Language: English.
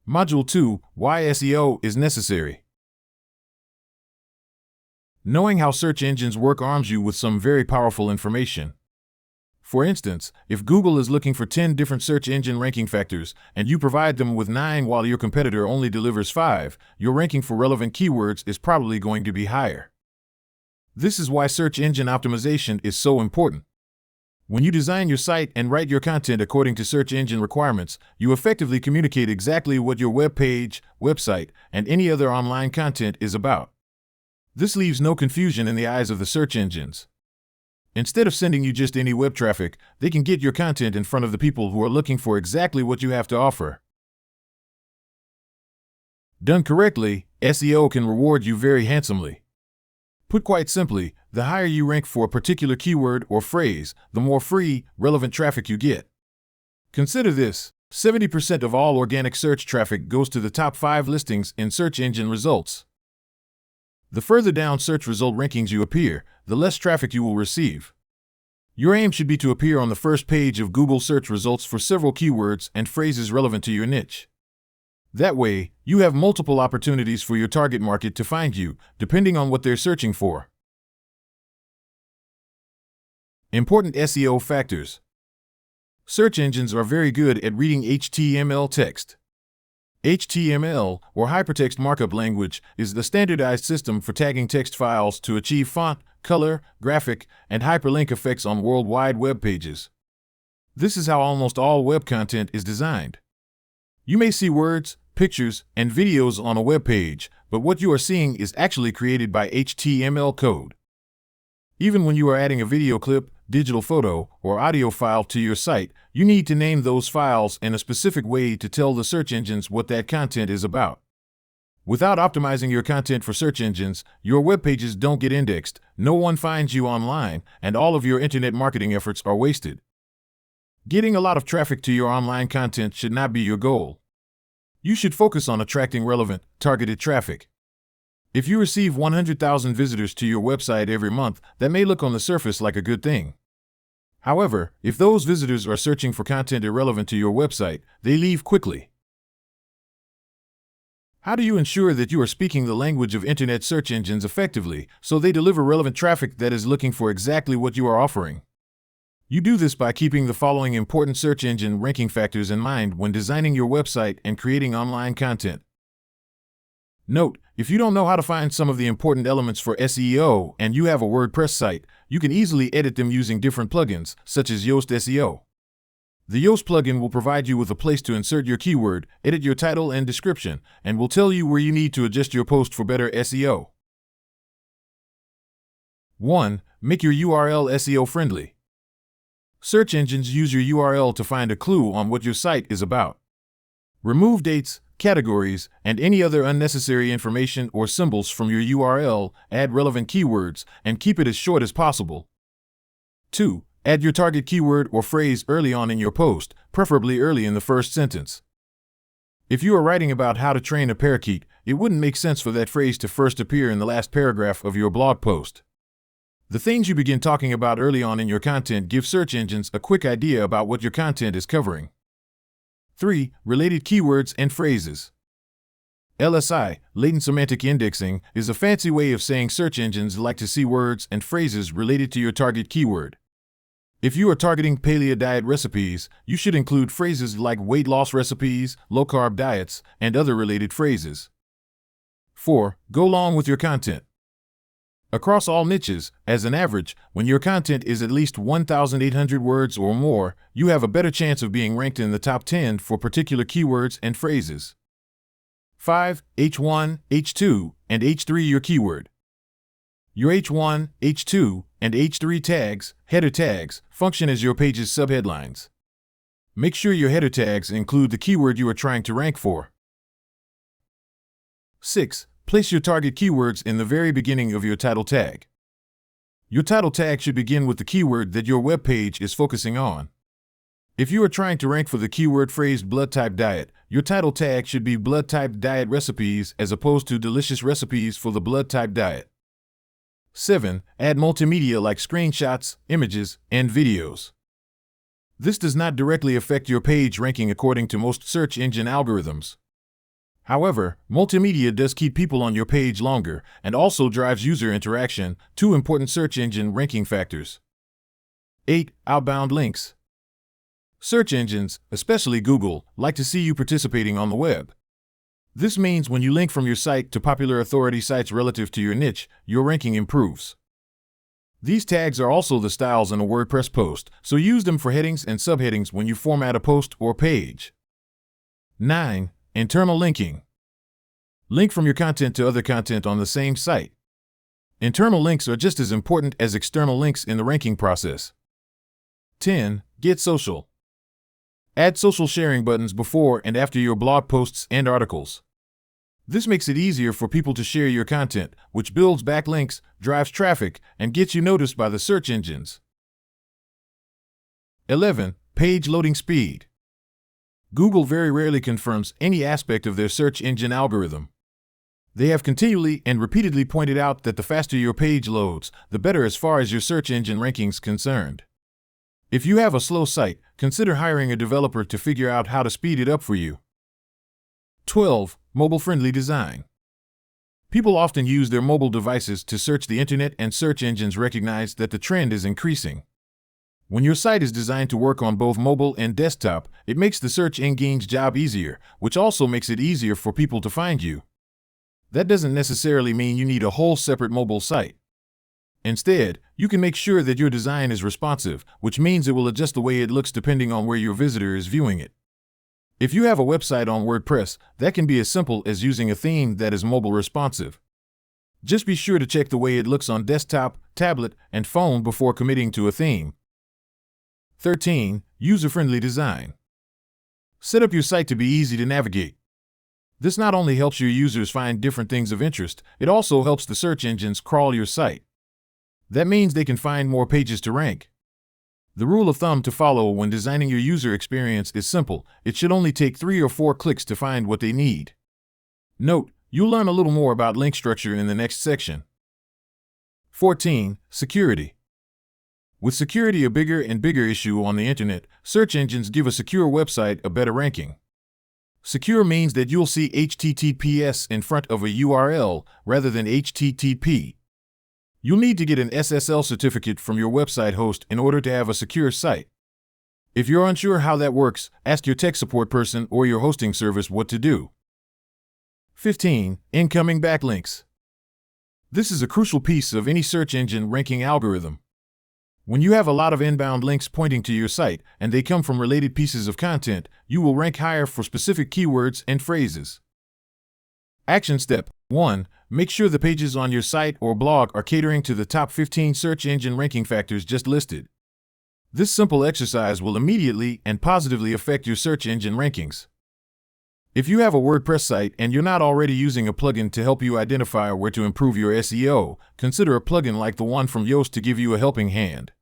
Module 2, Why SEO is Necessary. Knowing how search engines work arms you with some very powerful information. For instance, if Google is looking for 10 different search engine ranking factors and you provide them with 9 while your competitor only delivers 5, your ranking for relevant keywords is probably going to be higher. This is why search engine optimization is so important. When you design your site and write your content according to search engine requirements, you effectively communicate exactly what your web page, website, and any other online content is about. This leaves no confusion in the eyes of the search engines. Instead of sending you just any web traffic, they can get your content in front of the people who are looking for exactly what you have to offer. Done correctly, SEO can reward you very handsomely. Put quite simply, the higher you rank for a particular keyword or phrase, the more free, relevant traffic you get. Consider this: 70% of all organic search traffic goes to the top 5 listings in search engine results. The further down search result rankings you appear, the less traffic you will receive. Your aim should be to appear on the first page of Google search results for several keywords and phrases relevant to your niche. That way, you have multiple opportunities for your target market to find you, depending on what they're searching for. Important SEO factors. Search engines are very good at reading HTML text. HTML, or hypertext markup language, is the standardized system for tagging text files to achieve font, color, graphic, and hyperlink effects on worldwide web pages. This is how almost all web content is designed. You may see words, pictures, and videos on a web page, but what you are seeing is actually created by HTML code. Even when you are adding a video clip, digital photo, or audio file to your site, you need to name those files in a specific way to tell the search engines what that content is about. Without optimizing your content for search engines, your web pages don't get indexed, no one finds you online, and all of your internet marketing efforts are wasted. Getting a lot of traffic to your online content should not be your goal. You should focus on attracting relevant, targeted traffic. If you receive 100,000 visitors to your website every month, that may look on the surface like a good thing. However, if those visitors are searching for content irrelevant to your website, they leave quickly. How do you ensure that you are speaking the language of internet search engines effectively, so they deliver relevant traffic that is looking for exactly what you are offering? You do this by keeping the following important search engine ranking factors in mind when designing your website and creating online content. Note, if you don't know how to find some of the important elements for SEO and you have a WordPress site, you can easily edit them using different plugins, such as Yoast SEO. The Yoast plugin will provide you with a place to insert your keyword, edit your title and description, and will tell you where you need to adjust your post for better SEO. 1. Make your URL SEO friendly. Search engines use your URL to find a clue on what your site is about. Remove dates, categories, and any other unnecessary information or symbols from your URL, add relevant keywords, and keep it as short as possible. 2. Add your target keyword or phrase early on in your post, preferably early in the first sentence. If you are writing about how to train a parakeet, it wouldn't make sense for that phrase to first appear in the last paragraph of your blog post. The things you begin talking about early on in your content give search engines a quick idea about what your content is covering. 3. Related keywords and phrases. LSI, latent semantic indexing, is a fancy way of saying search engines like to see words and phrases related to your target keyword. If you are targeting paleo diet recipes, you should include phrases like weight loss recipes, low-carb diets, and other related phrases. 4. Go long with your content. Across all niches, as an average, when your content is at least 1,800 words or more, you have a better chance of being ranked in the top 10 for particular keywords and phrases. 5. H1, H2, and H3 your keyword. Your H1, H2, and H3 tags, header tags, function as your page's subheadlines. Make sure your header tags include the keyword you are trying to rank for. 6. Place your target keywords in the very beginning of your title tag. Your title tag should begin with the keyword that your web page is focusing on. If you are trying to rank for the keyword phrase blood type diet, your title tag should be blood type diet recipes as opposed to delicious recipes for the blood type diet. 7. Add multimedia like screenshots, images, and videos. This does not directly affect your page ranking according to most search engine algorithms. However, multimedia does keep people on your page longer and also drives user interaction, two important search engine ranking factors. 8. Outbound links. Search engines, especially Google, like to see you participating on the web. This means when you link from your site to popular authority sites relative to your niche, your ranking improves. These tags are also the styles in a WordPress post, so use them for headings and subheadings when you format a post or page. 9. Internal linking. Link from your content to other content on the same site. Internal links are just as important as external links in the ranking process. 10. Get social. Add social sharing buttons before and after your blog posts and articles. This makes it easier for people to share your content, which builds backlinks, drives traffic, and gets you noticed by the search engines. 11. Page loading speed. Google very rarely confirms any aspect of their search engine algorithm. They have continually and repeatedly pointed out that the faster your page loads, the better as far as your search engine ranking's concerned. If you have a slow site, consider hiring a developer to figure out how to speed it up for you. 12. Mobile-friendly design. People often use their mobile devices to search the internet, and search engines recognize that the trend is increasing. When your site is designed to work on both mobile and desktop, it makes the search engine's job easier, which also makes it easier for people to find you. That doesn't necessarily mean you need a whole separate mobile site. Instead, you can make sure that your design is responsive, which means it will adjust the way it looks depending on where your visitor is viewing it. If you have a website on WordPress, that can be as simple as using a theme that is mobile responsive. Just be sure to check the way it looks on desktop, tablet, and phone before committing to a theme. 13. User-friendly design. Set up your site to be easy to navigate. This not only helps your users find different things of interest, it also helps the search engines crawl your site. That means they can find more pages to rank. The rule of thumb to follow when designing your user experience is simple: it should only take 3 or 4 clicks to find what they need. Note, you'll learn a little more about link structure in the next section. 14. Security. With security a bigger and bigger issue on the internet, search engines give a secure website a better ranking. Secure means that you'll see HTTPS in front of a URL rather than HTTP. You'll need to get an SSL certificate from your website host in order to have a secure site. If you're unsure how that works, ask your tech support person or your hosting service what to do. 15. Incoming backlinks. This is a crucial piece of any search engine ranking algorithm. When you have a lot of inbound links pointing to your site, and they come from related pieces of content, you will rank higher for specific keywords and phrases. Action step 1. Make sure the pages on your site or blog are catering to the top 15 search engine ranking factors just listed. This simple exercise will immediately and positively affect your search engine rankings. If you have a WordPress site and you're not already using a plugin to help you identify where to improve your SEO, consider a plugin like the one from Yoast to give you a helping hand.